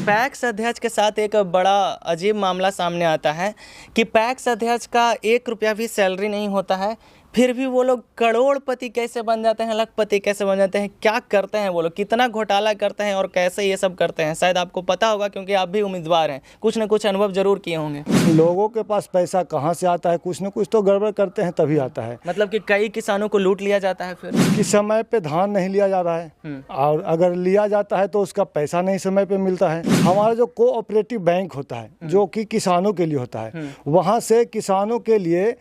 PACS अध्यक्ष के साथ एक बड़ा अजीब मामला सामने आता है कि पैक्स अध्यक्ष का 1 रुपया भी सैलरी नहीं होता है, फिर भी वो लोग करोड़पति कैसे बन जाते हैं, लखपति कैसे बन जाते हैं, क्या करते हैं वो लोग, कितना घोटाला करते हैं और कैसे ये सब करते हैं। शायद आपको पता होगा क्योंकि आप भी उम्मीदवार हैं, कुछ न कुछ अनुभव जरूर किए होंगे। लोगों के पास पैसा कहाँ से आता है, कुछ न कुछ तो गड़बड़ करते हैं तभी आता है। मतलब कि कई किसानों को लूट लिया जाता है, फिर कि समय पे धान नहीं लिया जा रहा है और अगर लिया जाता है तो उसका पैसा नहीं समय पे मिलता है। हमारा जो कोऑपरेटिव बैंक होता है जो कि किसानों के लिए होता है, वहाँ से किसानों के लिए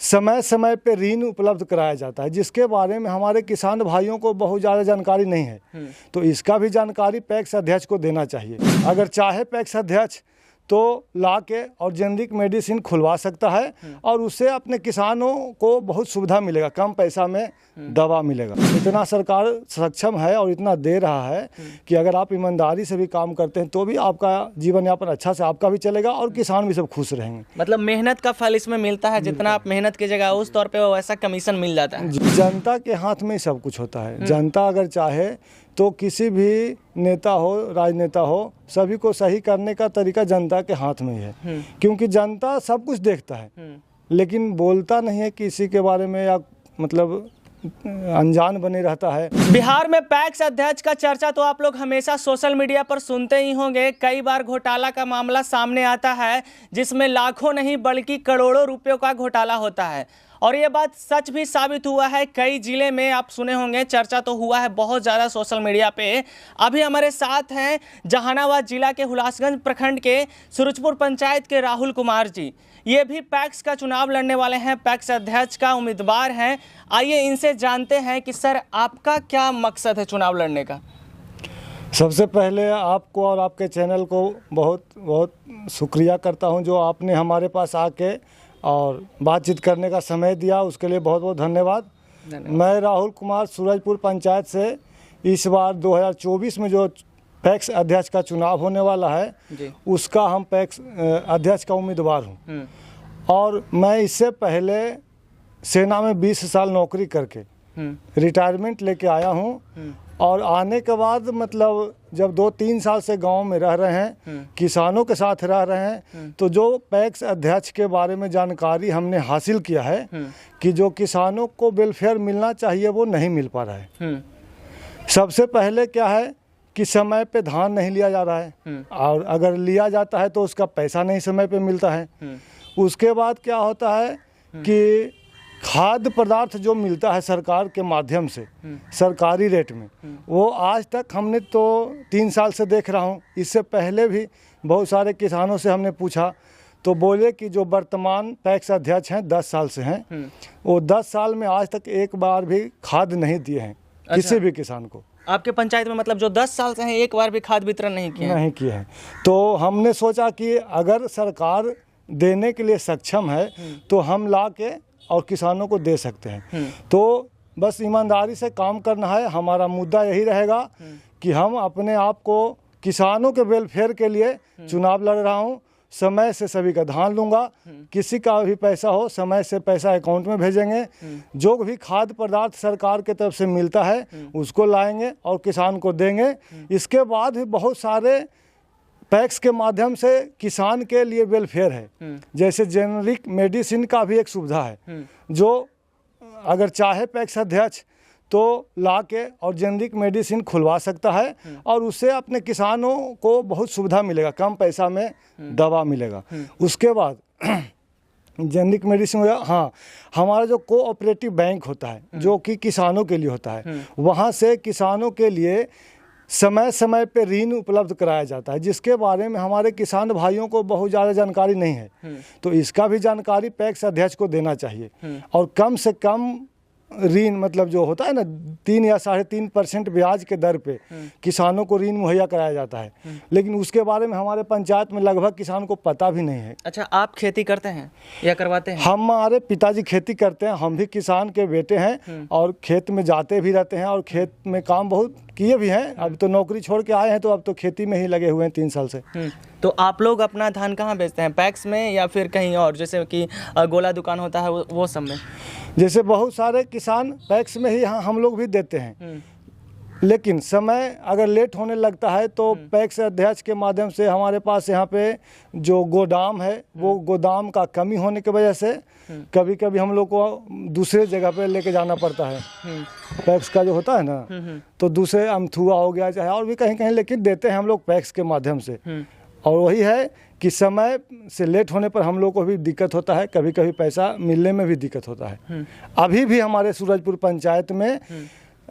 समय समय पे ऋण उपलब्ध कराया जाता है, जिसके बारे में हमारे किसान भाइयों को बहुत ज़्यादा जानकारी नहीं है। तो इसका भी जानकारी पैक्स अध्यक्ष को देना चाहिए। अगर चाहे पैक्स अध्यक्ष तो ला के और जेनरिक मेडिसिन खुलवा सकता है और उससे अपने किसानों को बहुत सुविधा मिलेगा, कम पैसा में दवा मिलेगा। इतना सरकार सक्षम है और इतना दे रहा है कि अगर आप ईमानदारी से भी काम करते हैं तो भी आपका जीवन यापन अच्छा से आपका भी चलेगा और किसान भी सब खुश रहेंगे। मतलब मेहनत का फल इसमें मिलता है, जितना आप मेहनत कीजिएगा उस तौर पे वैसा कमीशन मिल जाता है। जनता के हाथ में सब कुछ होता है। जनता अगर चाहे तो किसी भी नेता हो, राजनेता हो, सभी को सही करने का तरीका जनता के हाथ में ही है, क्योंकि जनता सब कुछ देखता है लेकिन बोलता नहीं है किसी के बारे में, या मतलब अनजान बने रहता है। बिहार में पैक्स अध्यक्ष का चर्चा तो आप लोग हमेशा सोशल मीडिया पर सुनते ही होंगे। कई बार घोटाला का मामला सामने आता है जिसमें लाखों नहीं बल्कि करोड़ों रुपयों का घोटाला होता है और ये बात सच भी साबित हुआ है। कई जिले में आप सुने होंगे, चर्चा तो हुआ है बहुत ज़्यादा सोशल मीडिया पे। अभी हमारे साथ हैं जहानाबाद जिला के हुलासगंज प्रखंड के सूरजपुर पंचायत के राहुल कुमार जी। ये भी पैक्स का चुनाव लड़ने वाले हैं, पैक्स अध्यक्ष का उम्मीदवार हैं। आइए इनसे जानते हैं कि सर आपका क्या मकसद है चुनाव लड़ने का। सबसे पहले आपको और आपके चैनल को बहुत बहुत शुक्रिया करता हूं जो आपने हमारे पास आके और बातचीत करने का समय दिया, उसके लिए बहुत बहुत धन्यवाद। मैं राहुल कुमार सूरजपुर पंचायत से इस बार 2024 में जो पैक्स अध्यक्ष का चुनाव होने वाला है उसका हम पैक्स अध्यक्ष का उम्मीदवार हूं। और मैं इससे पहले सेना में 20 साल नौकरी करके रिटायरमेंट लेके आया हूं और आने के बाद मतलब जब 2-3 साल से गांव में रह रहे हैं, किसानों के साथ रह रहे हैं, तो जो पैक्स अध्यक्ष के बारे में जानकारी हमने हासिल किया है कि जो किसानों को वेलफेयर मिलना चाहिए वो नहीं मिल पा रहा है। सबसे पहले क्या है कि समय पे धान नहीं लिया जा रहा है और अगर लिया जाता है तो उसका पैसा नहीं समय पे मिलता है। उसके बाद क्या होता है कि खाद्य पदार्थ जो मिलता है सरकार के माध्यम से सरकारी रेट में, वो आज तक हमने तो 3 साल से देख रहा हूँ, इससे पहले भी बहुत सारे किसानों से हमने पूछा तो बोले कि जो वर्तमान पैक्स अध्यक्ष हैं 10 साल से हैं, वो 10 साल में आज तक एक बार भी खाद नहीं दिए हैं किसी भी किसान को। आपके पंचायत में मतलब जो 10 साल से हैं एक बार भी खाद वितरण नहीं किए हैं। तो हमने सोचा कि अगर सरकार देने के लिए सक्षम है तो हम ला के और किसानों को दे सकते हैं। तो बस ईमानदारी से काम करना है। हमारा मुद्दा यही रहेगा कि हम अपने आप को किसानों के वेलफेयर के लिए चुनाव लड़ रहा हूँ। समय से सभी का धान लूँगा, किसी का भी पैसा हो समय से पैसा अकाउंट में भेजेंगे। जो भी खाद्य पदार्थ सरकार के तरफ से मिलता है उसको लाएंगे और किसान को देंगे। इसके बाद भी बहुत सारे पैक्स के माध्यम से किसान के लिए वेलफेयर है, जैसे जेनरिक मेडिसिन का भी एक सुविधा है जो अगर चाहे पैक्स अध्यक्ष तो ला के और जेनरिक मेडिसिन खुलवा सकता है और उससे अपने किसानों को बहुत सुविधा मिलेगा, कम पैसा में दवा मिलेगा। उसके बाद जेनरिक मेडिसिन, हाँ, हमारा जो कोऑपरेटिव बैंक होता है जो कि किसानों के लिए होता है, वहाँ से किसानों के लिए समय समय पे ऋण उपलब्ध कराया जाता है, जिसके बारे में हमारे किसान भाइयों को बहुत ज़्यादा जानकारी नहीं है। तो इसका भी जानकारी पैक्स अध्यक्ष को देना चाहिए और कम से कम ऋण मतलब जो होता है ना 3 या 3.5% ब्याज के दर पे किसानों को ऋण मुहैया कराया जाता है, लेकिन उसके बारे में हमारे पंचायत में लगभग किसान को पता भी नहीं है। अच्छा, आप खेती करते हैं या करवाते हैं? हमारे पिताजी खेती करते हैं, हम भी किसान के बेटे हैं और खेत में जाते भी रहते हैं और खेत में काम बहुत किए भी हैं। अब तो नौकरी छोड़ के आए हैं तो अब तो खेती में ही लगे हुए हैं 3 साल से। तो आप लोग अपना धान कहाँ बेचते हैं, पैक्स में या फिर कहीं और, जैसे कि गोला दुकान होता है वो सब में? जैसे बहुत सारे किसान पैक्स में ही हम लोग भी देते हैं लेकिन समय अगर लेट होने लगता है तो पैक्स अध्यक्ष के माध्यम से हमारे पास यहाँ पे जो गोदाम है वो गोदाम का कमी होने की वजह से कभी कभी हम लोग को दूसरे जगह पे लेके जाना पड़ता है। पैक्स का जो होता है ना, तो दूसरे अमथुआ हो गया चाहे और भी कहीं कहीं, लेकिन देते हैं हम लोग पैक्स के माध्यम से। और वही है कि समय से लेट होने पर हम लोग को भी दिक्कत होता है, कभी कभी पैसा मिलने में भी दिक्कत होता है। अभी भी हमारे सूरजपुर पंचायत में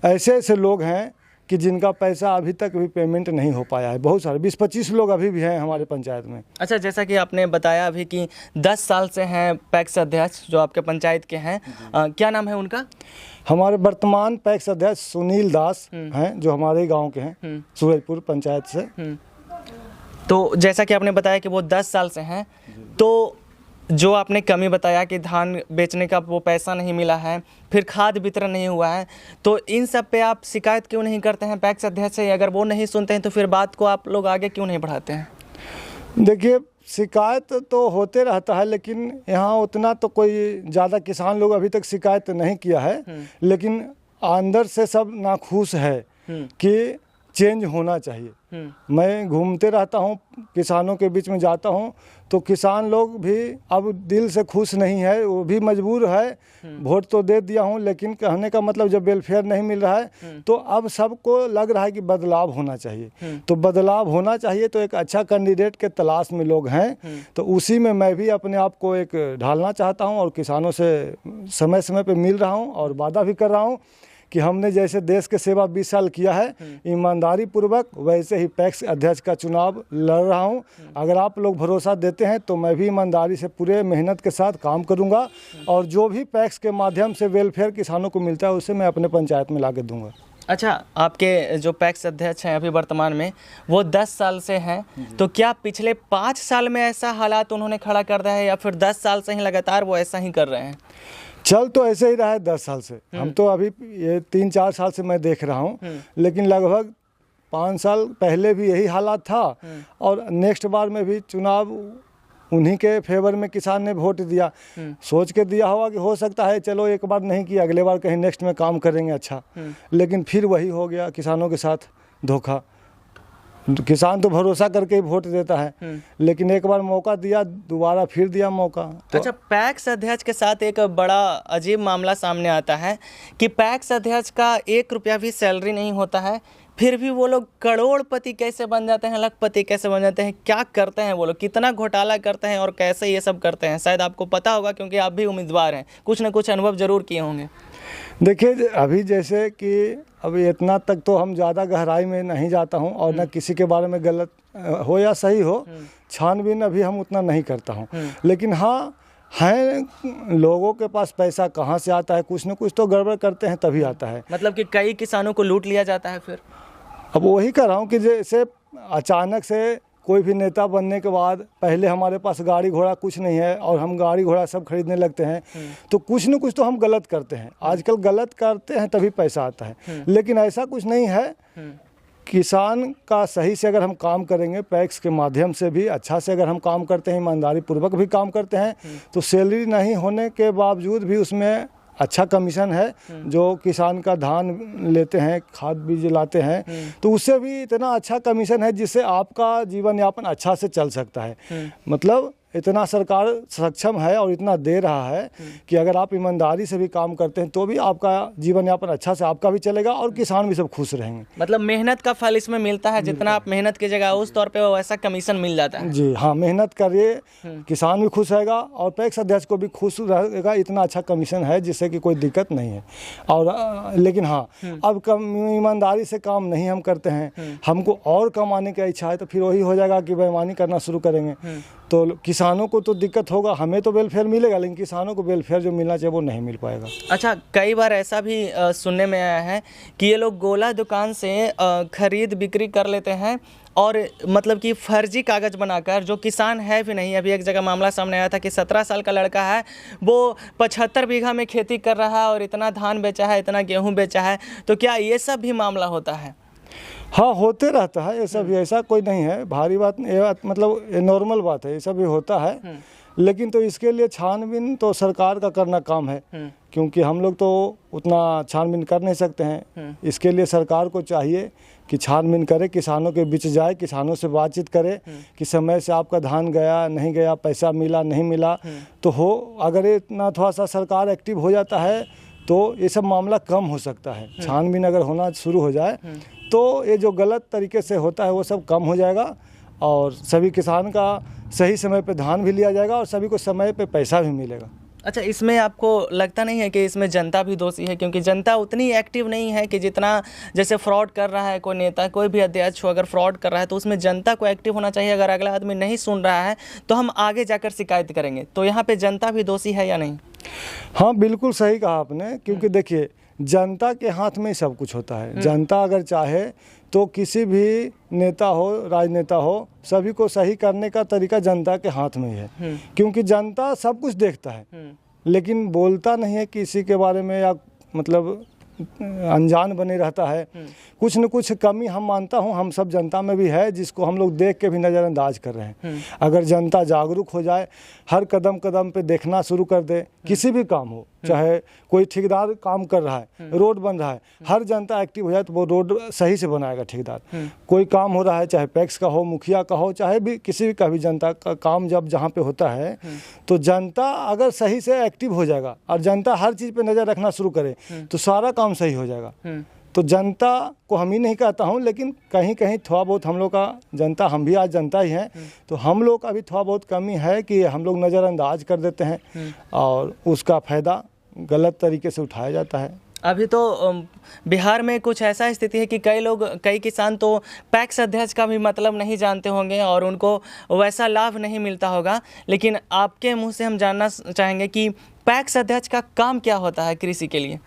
ऐसे ऐसे लोग हैं कि जिनका पैसा अभी तक भी पेमेंट नहीं हो पाया है। बहुत सारे 20-25 लोग अभी भी हैं हमारे पंचायत में। अच्छा, जैसा कि आपने बताया अभी कि 10 साल से हैं पैक्स अध्यक्ष जो आपके पंचायत के हैं, क्या नाम है उनका? हमारे वर्तमान पैक्स अध्यक्ष सुनील दास हैं, जो हमारे गांव के हैं, सूरजपुर पंचायत से। तो जैसा कि आपने बताया कि वो 10 साल से हैं, तो जो आपने कमी बताया कि धान बेचने का वो पैसा नहीं मिला है, फिर खाद वितरण नहीं हुआ है, तो इन सब पे आप शिकायत क्यों नहीं करते हैं पैक्स अध्यक्ष से? अगर वो नहीं सुनते हैं तो फिर बात को आप लोग आगे क्यों नहीं बढ़ाते हैं? देखिए, शिकायत तो होते रहता है, लेकिन यहाँ उतना तो कोई ज़्यादा किसान लोग अभी तक शिकायत नहीं किया है। लेकिन अंदर से सब नाखुश है कि चेंज होना चाहिए। मैं घूमते रहता हूँ, किसानों के बीच में जाता हूँ, तो किसान लोग भी अब दिल से खुश नहीं है, वो भी मजबूर है। वोट तो दे दिया हूँ, लेकिन कहने का मतलब जब वेलफेयर नहीं मिल रहा है तो अब सबको लग रहा है कि बदलाव होना चाहिए। तो बदलाव होना चाहिए तो एक अच्छा कैंडिडेट के तलाश में लोग हैं, तो उसी में मैं भी अपने आप को एक ढालना चाहता हूँ और किसानों से समय समय पर मिल रहा हूँ और वादा भी कर रहा हूँ कि हमने जैसे देश के सेवा 20 साल किया है ईमानदारी पूर्वक, वैसे ही पैक्स अध्यक्ष का चुनाव लड़ रहा हूं। अगर आप लोग भरोसा देते हैं तो मैं भी ईमानदारी से पूरे मेहनत के साथ काम करूंगा और जो भी पैक्स के माध्यम से वेलफेयर किसानों को मिलता है उसे मैं अपने पंचायत में ला के दूँगा। अच्छा, आपके जो पैक्स अध्यक्ष हैं अभी वर्तमान में वो 10 साल से हैं, तो क्या पिछले 5 साल में ऐसा हालात उन्होंने खड़ा कर दिया है या फिर 10 साल से ही लगातार वो ऐसा ही कर रहे हैं? चल तो ऐसे ही रहा है 10 साल से। हम तो अभी ये 3-4 साल से मैं देख रहा हूँ, लेकिन लगभग 5 साल पहले भी यही हालात था और नेक्स्ट बार में भी चुनाव उन्हीं के फेवर में किसान ने वोट दिया। सोच के दिया होगा कि हो सकता है चलो एक बार नहीं किया, अगले बार कहीं नेक्स्ट में काम करेंगे अच्छा, लेकिन फिर वही हो गया किसानों के साथ धोखा। किसान तो भरोसा करके ही वोट देता है, लेकिन एक बार मौका दिया, दोबारा फिर दिया मौका। तो अच्छा, पैक्स अध्यक्ष के साथ एक बड़ा अजीब मामला सामने आता है कि पैक्स अध्यक्ष का 1 रुपया भी सैलरी नहीं होता है, फिर भी वो लोग करोड़पति कैसे बन जाते हैं, लखपति कैसे बन जाते हैं? क्या करते हैं वो लोग, कितना घोटाला करते हैं और कैसे ये सब करते हैं? शायद आपको पता होगा क्योंकि आप भी उम्मीदवार हैं, कुछ ना कुछ अनुभव जरूर किए होंगे। देखिए, अभी जैसे कि अभी इतना तक तो हम ज़्यादा गहराई में नहीं जाता हूं और न किसी के बारे में गलत हो या सही हो छानबीन अभी हम उतना नहीं करता हूं, लेकिन हाँ हैं लोगों के पास पैसा कहां से आता है, कुछ न कुछ तो गड़बड़ करते हैं तभी आता है। मतलब कि कई किसानों को लूट लिया जाता है। फिर अब वही कर रहा हूँ कि जैसे अचानक से कोई भी नेता बनने के बाद पहले हमारे पास गाड़ी घोड़ा कुछ नहीं है और हम गाड़ी घोड़ा सब खरीदने लगते हैं, तो कुछ न कुछ तो हम गलत करते हैं। आजकल गलत करते हैं तभी पैसा आता है, लेकिन ऐसा कुछ नहीं है। किसान का सही से अगर हम काम करेंगे, पैक्स के माध्यम से भी अच्छा से अगर हम काम करते हैं, ईमानदारी पूर्वक भी काम करते हैं, तो सैलरी नहीं होने के बावजूद भी उसमें अच्छा कमीशन है। जो किसान का धान लेते हैं, खाद बीज लाते हैं, तो उससे भी इतना अच्छा कमीशन है जिससे आपका जीवन यापन अच्छा से चल सकता है। मतलब इतना सरकार सक्षम है और इतना दे रहा है कि अगर आप ईमानदारी से भी काम करते हैं तो भी आपका जीवन यापन अच्छा से आपका भी चलेगा और किसान भी सब खुश रहेंगे। मतलब मेहनत का फल इसमें मिलता है, जितना आप मेहनत कीजिएगा उस तौर पे वैसा कमीशन मिल जाता है। जी हाँ, मेहनत करिए, किसान भी खुश रहेगा और पैक्स अध्यक्ष को भी खुश रहेगा। इतना अच्छा कमीशन है जिससे कि कोई दिक्कत नहीं है। और लेकिन हाँ, अब ईमानदारी से काम नहीं हम करते हैं, हमको और कमाने की इच्छा है, तो फिर वही हो जाएगा कि बेईमानी करना शुरू करेंगे, तो किसानों को तो दिक्कत होगा। हमें तो वेलफेयर मिलेगा, लेकिन किसानों को वेलफेयर जो मिलना चाहिए वो नहीं मिल पाएगा। अच्छा, कई बार ऐसा भी सुनने में आया है कि ये लोग गोला दुकान से खरीद बिक्री कर लेते हैं और मतलब कि फर्जी कागज़ बनाकर, जो किसान है भी नहीं। अभी एक जगह मामला सामने आया था कि 17 साल का लड़का है, वो 75 बीघा में खेती कर रहा है और इतना धान बेचा है, इतना गेहूँ बेचा है। तो क्या ये सब भी मामला होता है? हाँ, होते रहता है ऐसा भी, ऐसा कोई नहीं है भारी बात, मतलब नॉर्मल बात है, ऐसा भी होता है। लेकिन तो इसके लिए छानबीन तो सरकार का करना काम है, क्योंकि हम लोग तो उतना छानबीन कर नहीं सकते हैं। इसके लिए सरकार को चाहिए कि छानबीन करे, किसानों के बीच जाए, किसानों से बातचीत करे कि समय से आपका धान गया नहीं गया, पैसा मिला नहीं मिला, तो हो अगर इतना थोड़ा सा सरकार एक्टिव हो जाता है तो ये सब मामला कम हो सकता है। छानबीन अगर होना शुरू हो जाए तो ये जो गलत तरीके से होता है वो सब कम हो जाएगा और सभी किसान का सही समय पे धान भी लिया जाएगा और सभी को समय पे पैसा भी मिलेगा। अच्छा, इसमें आपको लगता नहीं है कि इसमें जनता भी दोषी है? क्योंकि जनता उतनी एक्टिव नहीं है कि जितना जैसे फ्रॉड कर रहा है कोई नेता, कोई भी अध्यक्ष हो अगर फ्रॉड कर रहा है तो उसमें जनता को एक्टिव होना चाहिए। अगर अगला आदमी नहीं सुन रहा है तो हम आगे जाकर शिकायत करेंगे, तो यहाँ पे जनता भी दोषी है या नहीं? हाँ, बिल्कुल सही कहा आपने, क्योंकि देखिए जनता के हाथ में ही सब कुछ होता है। जनता अगर चाहे तो किसी भी नेता हो, राजनेता हो, सभी को सही करने का तरीका जनता के हाथ में ही है, क्योंकि जनता सब कुछ देखता है लेकिन बोलता नहीं है किसी के बारे में, या मतलब अनजान बने रहता है। कुछ न कुछ कमी हम मानता हूँ हम सब जनता में भी है, जिसको हम लोग देख के भी नज़रअंदाज कर रहे हैं। अगर जनता जागरूक हो जाए, हर कदम कदम पे देखना शुरू कर दे, किसी भी काम हो, चाहे कोई ठेकेदार काम कर रहा है, रोड बन रहा है, हर जनता एक्टिव हो जाए तो वो रोड सही से बनाएगा ठेकेदार। कोई काम हो रहा है, चाहे पैक्स का हो, मुखिया का हो, चाहे भी किसी भी का भी, जनता का काम जब जहाँ पे होता है तो जनता अगर सही से एक्टिव हो जाएगा और जनता हर चीज़ पे नज़र रखना शुरू करे तो सारा काम सही हो जाएगा। तो जनता को हम ही नहीं कहता हूँ, लेकिन कहीं कहीं थोड़ा बहुत हम लोग का जनता, हम भी आज जनता ही हैं, तो हम लोग का भी थोड़ा बहुत कमी है कि हम लोग नज़रअंदाज कर देते हैं और उसका फ़ायदा गलत तरीके से उठाया जाता है। अभी तो बिहार में कुछ ऐसा स्थिति है कि कई किसान तो पैक्स अध्यक्ष का भी मतलब नहीं जानते होंगे और उनको वैसा लाभ नहीं मिलता होगा, लेकिन आपके मुंह से हम जानना चाहेंगे कि पैक्स अध्यक्ष का काम क्या होता है कृषि के लिए?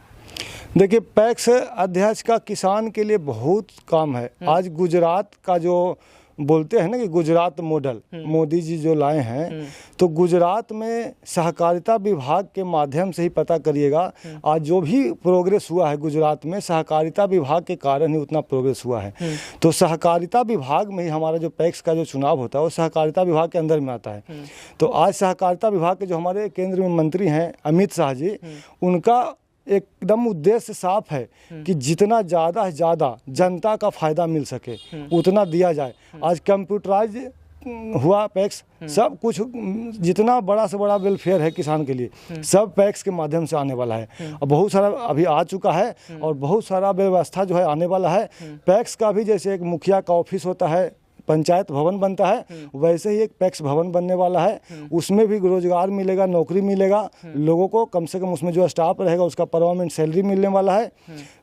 देखिए, पैक्स अध्यक्ष का किसान के लिए बहुत काम है। आज गुजरात का जो बोलते हैं ना कि गुजरात मॉडल मोदी जी जो लाए हैं, तो गुजरात में सहकारिता विभाग के माध्यम से ही पता करिएगा, आज जो भी प्रोग्रेस हुआ है गुजरात में सहकारिता विभाग के कारण ही उतना प्रोग्रेस हुआ है। तो सहकारिता विभाग में ही हमारा जो पैक्स का जो चुनाव होता है वो सहकारिता विभाग के अंदर में आता है। तो आज सहकारिता विभाग के जो हमारे केंद्र में मंत्री हैं अमित शाह जी, उनका एकदम उद्देश्य साफ है कि जितना ज़्यादा से ज़्यादा जनता का फ़ायदा मिल सके उतना दिया जाए। आज कंप्यूटराइज हुआ पैक्स, सब कुछ जितना बड़ा से बड़ा वेलफेयर है किसान के लिए सब पैक्स के माध्यम से आने वाला है और बहुत सारा अभी आ चुका है और बहुत सारा व्यवस्था जो है आने वाला है। पैक्स का भी जैसे एक मुखिया का ऑफिस होता है, पंचायत भवन बनता है, वैसे ही एक पैक्स भवन बनने वाला है। उसमें भी रोजगार मिलेगा, नौकरी मिलेगा लोगों को, कम से कम उसमें जो स्टाफ रहेगा उसका परमानेंट सैलरी मिलने वाला है।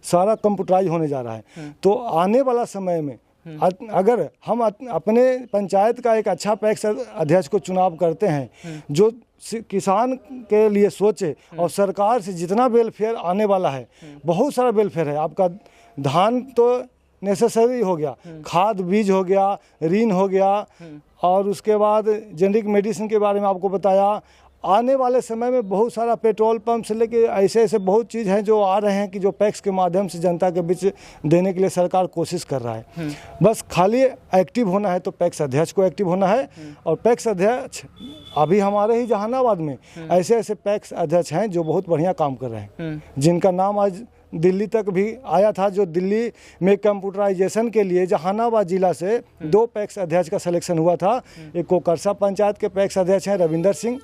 सारा कंप्यूटराइज होने जा रहा है। तो आने वाला समय में अगर हम अपने पंचायत का एक अच्छा पैक्स अध्यक्ष को चुनाव करते हैं जो किसान के लिए सोचे और सरकार से जितना वेलफेयर आने वाला है, बहुत सारा वेलफेयर है। आपका धान तो नेसेसरी हो गया, खाद बीज हो गया, ऋण हो गया और उसके बाद जेनरिक मेडिसिन के बारे में आपको बताया। आने वाले समय में बहुत सारा पेट्रोल पंप से लेके ऐसे ऐसे बहुत चीज़ हैं जो आ रहे हैं कि जो पैक्स के माध्यम से जनता के बीच देने के लिए सरकार कोशिश कर रहा है। बस खाली एक्टिव होना है तो पैक्स अध्यक्ष को एक्टिव होना है। और पैक्स अध्यक्ष अभी हमारे ही जहानाबाद में ऐसे ऐसे पैक्स अध्यक्ष हैं जो बहुत बढ़िया काम कर रहे हैं, जिनका नाम आज दिल्ली तक भी आया था। जो दिल्ली में कंप्यूटराइजेशन के लिए जहानाबाद जिला से 2 पैक्स अध्यक्ष का सिलेक्शन हुआ था। एक कोकरसा पंचायत के पैक्स अध्यक्ष हैं रविंदर सिंह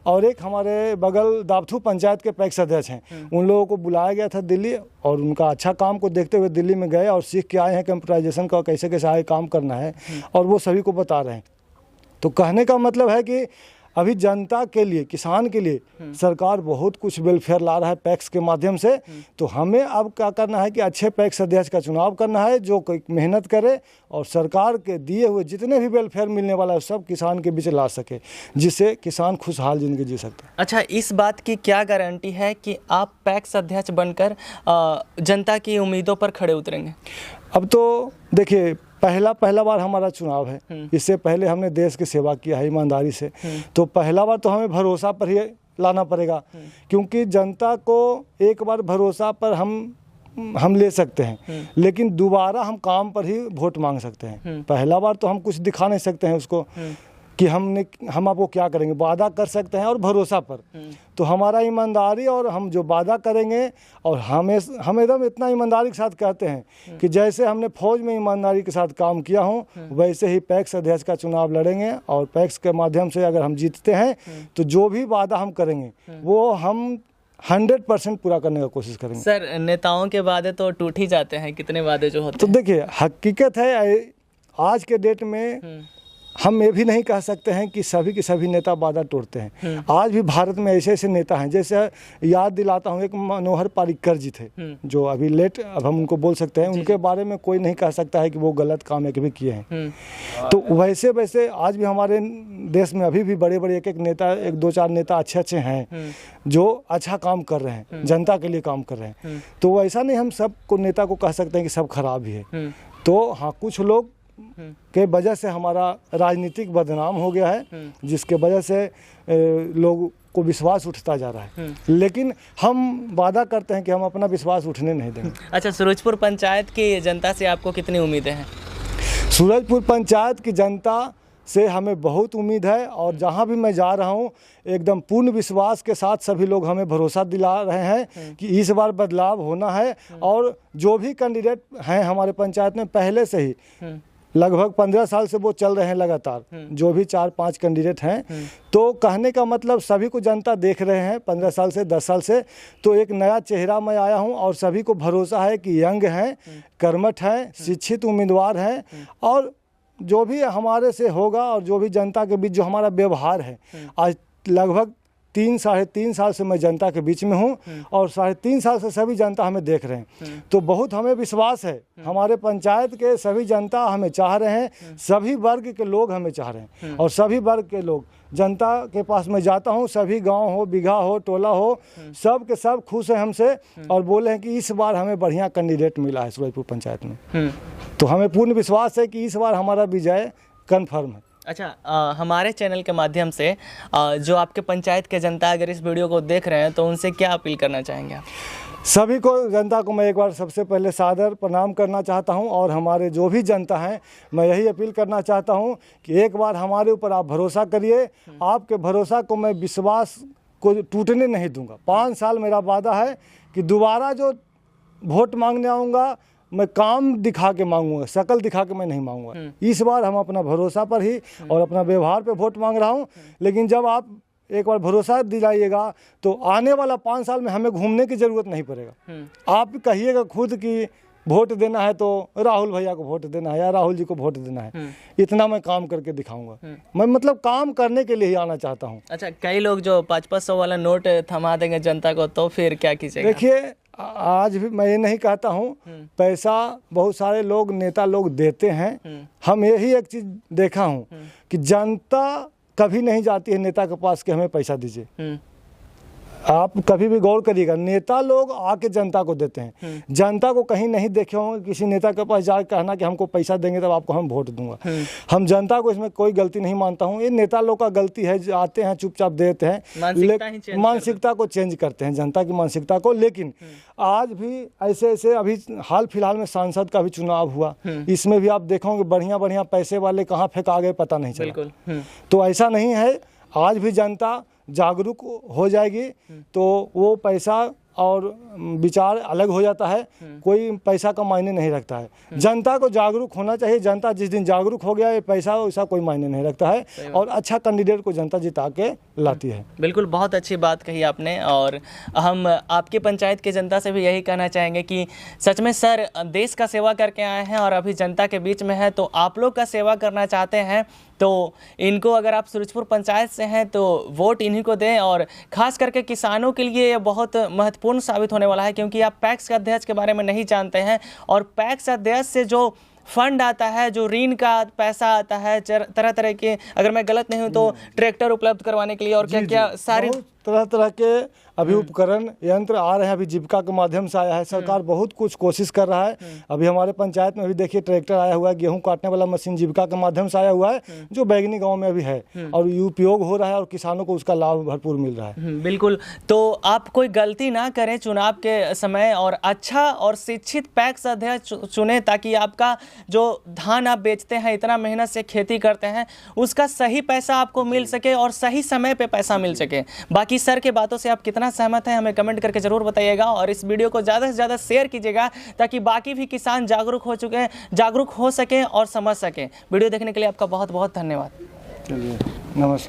और एक हमारे बगल दावथू पंचायत के पैक्स अध्यक्ष हैं। उन लोगों को बुलाया गया था दिल्ली और उनका अच्छा काम को देखते हुए दिल्ली में गए और सीख के आए हैं कंप्यूटराइजेशन का कैसे कैसे आगे काम करना है और वो सभी को बता रहे हैं। तो कहने का मतलब है कि अभी जनता के लिए, किसान के लिए सरकार बहुत कुछ वेलफेयर ला रहा है पैक्स के माध्यम से। तो हमें अब क्या करना है कि अच्छे पैक्स अध्यक्ष का चुनाव करना है जो मेहनत करे और सरकार के दिए हुए जितने भी वेलफेयर मिलने वाला है सब किसान के बीच ला सके, जिससे किसान खुशहाल जिंदगी जी सकते हैं। अच्छा, इस बात की क्या गारंटी है कि आप पैक्स अध्यक्ष बनकर जनता की उम्मीदों पर खड़े उतरेंगे? अब तो देखिए, पहला बार हमारा चुनाव है। इससे पहले हमने देश की सेवा किया है ईमानदारी से, तो पहला बार तो हमें भरोसा पर ही लाना पड़ेगा, क्योंकि जनता को एक बार भरोसा पर हम ले सकते हैं लेकिन दोबारा हम काम पर ही वोट मांग सकते हैं। पहला बार तो हम कुछ दिखा नहीं सकते हैं उसको, कि हम आपको क्या करेंगे, वादा कर सकते हैं और भरोसा पर। तो हमारा ईमानदारी और हम जो वादा करेंगे और हम एकदम इतना ईमानदारी के साथ कहते हैं कि जैसे हमने फौज में ईमानदारी के साथ काम किया हूँ वैसे ही पैक्स अध्यक्ष का चुनाव लड़ेंगे और पैक्स के माध्यम से अगर हम जीतते हैं तो जो भी वादा हम करेंगे वो हम 100% पूरा करने का कोशिश करेंगे। सर, नेताओं के वादे तो टूट ही जाते हैं, कितने वादे जो होते तो हैं। देखिए, हकीकत है आज के डेट में हम ये भी नहीं कह सकते हैं कि सभी के सभी नेता वादा तोड़ते हैं। आज भी भारत में ऐसे ऐसे नेता हैं, जैसे याद दिलाता हूँ, एक मनोहर पर्रिकर जी थे जो अभी अब हम उनको बोल सकते हैं, उनके बारे में कोई नहीं कह सकता है कि वो गलत काम है कि भी किए हैं। तो वैसे वैसे आज भी हमारे देश में अभी भी बड़े बड़े एक नेता, 1-2-4 नेता अच्छे हैं जो अच्छा काम कर रहे हैं, जनता के लिए काम कर रहे हैं। तो वैसा नहीं हम सबको नेता को कह सकते हैं कि सब खराब ही है। तो हाँ, कुछ लोग के वजह से हमारा राजनीतिक बदनाम हो गया है, जिसके वजह से लोगों को विश्वास उठता जा रहा है। लेकिन हम वादा करते हैं कि हम अपना विश्वास उठने नहीं देंगे। अच्छा, सूरजपुर पंचायत की जनता से आपको कितनी उम्मीदें हैं? सूरजपुर पंचायत की जनता से हमें बहुत उम्मीद है और जहां भी मैं जा रहा हूं एकदम पूर्ण विश्वास के साथ सभी लोग हमें भरोसा दिला रहे हैं कि इस बार बदलाव होना है। और जो भी कैंडिडेट हैं हमारे पंचायत में पहले से ही लगभग 15 साल से वो चल रहे हैं लगातार, जो भी 4-5 कैंडिडेट हैं, तो कहने का मतलब सभी को जनता देख रहे हैं 15 साल से 10 साल से। तो एक नया चेहरा मैं आया हूं और सभी को भरोसा है कि यंग हैं, कर्मठ हैं, शिक्षित उम्मीदवार हैं और जो भी हमारे से होगा और जो भी जनता के बीच जो हमारा व्यवहार है, आज लगभग 3-3.5 साल से मैं जनता के बीच में हूँ और 3.5 साल से सभी जनता हमें देख रहे हैं। तो बहुत हमें विश्वास है, हमारे पंचायत के सभी जनता हमें चाह रहे हैं, सभी वर्ग के लोग हमें चाह रहे हैं और सभी वर्ग के लोग जनता के पास मैं जाता हूँ, सभी गांव हो, बिघा हो, टोला हो, सब के सब खुश हैं हमसे और बोले हैं कि इस बार हमें बढ़िया कैंडिडेट मिला है सूरजपुर पंचायत में। तो हमें पूर्ण विश्वास है कि इस बार हमारा विजय कन्फर्म है। अच्छा, हमारे चैनल के माध्यम से जो आपके पंचायत के जनता अगर इस वीडियो को देख रहे हैं तो उनसे क्या अपील करना चाहेंगे आप? सभी को, जनता को मैं एक बार सबसे पहले सादर प्रणाम करना चाहता हूं और हमारे जो भी जनता हैं मैं यही अपील करना चाहता हूं कि एक बार हमारे ऊपर आप भरोसा करिए। आपके भरोसा को मैं विश्वास को टूटने नहीं दूंगा। 5 साल मेरा वादा है कि दोबारा जो वोट मांगने आऊँगा मैं काम दिखा के मांगूंगा, शकल दिखा के मैं नहीं मांगूंगा। इस बार हम अपना भरोसा पर ही और अपना व्यवहार पे वोट मांग रहा हूं। लेकिन जब आप एक बार भरोसा दिलाइएगा तो आने वाला 5 साल में हमें घूमने की ज़रूरत नहीं पड़ेगा। आप कहिएगा खुद कि वोट देना है तो राहुल भैया को वोट देना है या राहुल जी को वोट देना है, इतना मैं काम करके दिखाऊंगा। मैं मतलब काम करने के लिए ही आना चाहता हूँ। अच्छा, कई लोग जो 500 वाला नोट थमा देंगे जनता को तो फिर क्या कीजिएगा? देखिए, आज भी मैं ये नहीं कहता हूँ, पैसा बहुत सारे लोग, नेता लोग देते हैं। हम यही एक चीज़ देखा हूँ कि जनता कभी नहीं जाती है नेता के पास कि हमें पैसा दीजिए। आप कभी भी गौर करिएगा, नेता लोग आके जनता को देते हैं। जनता को कहीं नहीं देखे होंगे किसी नेता के पास जाकर कहना कि हमको पैसा देंगे तब आपको हम वोट दूंगा। हम जनता को इसमें कोई गलती नहीं मानता हूँ। ये नेता लोग का गलती है, आते हैं चुपचाप देते हैं, मानसिकता को चेंज करते हैं, जनता की मानसिकता को। लेकिन आज भी ऐसे ऐसे, अभी हाल फिलहाल में सांसद का भी चुनाव हुआ, इसमें भी आप देखोगे बढ़िया बढ़िया पैसे वाले कहाँ फेंका गए पता नहीं चला। तो ऐसा नहीं है, आज भी जनता जागरूक हो जाएगी तो वो पैसा और विचार अलग हो जाता है। कोई पैसा का मायने नहीं रखता है। जनता को जागरूक होना चाहिए। जनता जिस दिन जागरूक हो गया, ये पैसा वैसा कोई मायने नहीं रखता है और अच्छा कैंडिडेट को जनता जिता के लाती है। बिल्कुल, बहुत अच्छी बात कही आपने। और हम आपके पंचायत के जनता से भी यही कहना चाहेंगे कि सच में सर देश का सेवा करके आए हैं और अभी जनता के बीच में है, तो आप लोग का सेवा करना चाहते हैं तो इनको, अगर आप सूरजपुर पंचायत से हैं तो वोट इन्हीं को दें। और ख़ास करके किसानों के लिए ये बहुत महत्वपूर्ण साबित होने वाला है, क्योंकि आप पैक्स का अध्यक्ष के बारे में नहीं जानते हैं और पैक्स अध्यक्ष से जो फंड आता है, जो ऋण का पैसा आता है, तरह तरह के, अगर मैं गलत नहीं हूँ तो ट्रैक्टर उपलब्ध करवाने के लिए और क्या क्या सारी तरह तरह के अभी उपकरण यंत्र आ रहे हैं। अभी जीविका के माध्यम से आया है, सरकार बहुत कुछ कोशिश कर रहा है। अभी हमारे पंचायत में भी देखिए ट्रैक्टर आया हुआ है, गेहूं काटने वाला मशीन जीविका के माध्यम से आया हुआ है, जो बैगनी गांव में अभी है और ये उपयोग हो रहा है और किसानों को उसका लाभ भरपूर मिल रहा है। बिल्कुल। तो आप कोई गलती ना करें चुनाव के समय और अच्छा और शिक्षित पैक्स अध्यक्ष चुने, ताकि आपका जो धान आप बेचते हैं, इतना मेहनत से खेती करते हैं, उसका सही पैसा आपको मिल सके और सही समय पे पैसा मिल सके। बाकी सर के बातों से आप कितना सहमत हैं हमें कमेंट करके जरूर बताइएगा और इस वीडियो को ज़्यादा से ज़्यादा शेयर कीजिएगा ताकि बाकी भी किसान जागरूक हो सकें और समझ सकें। वीडियो देखने के लिए आपका बहुत बहुत धन्यवाद। चलिए, नमस्कार।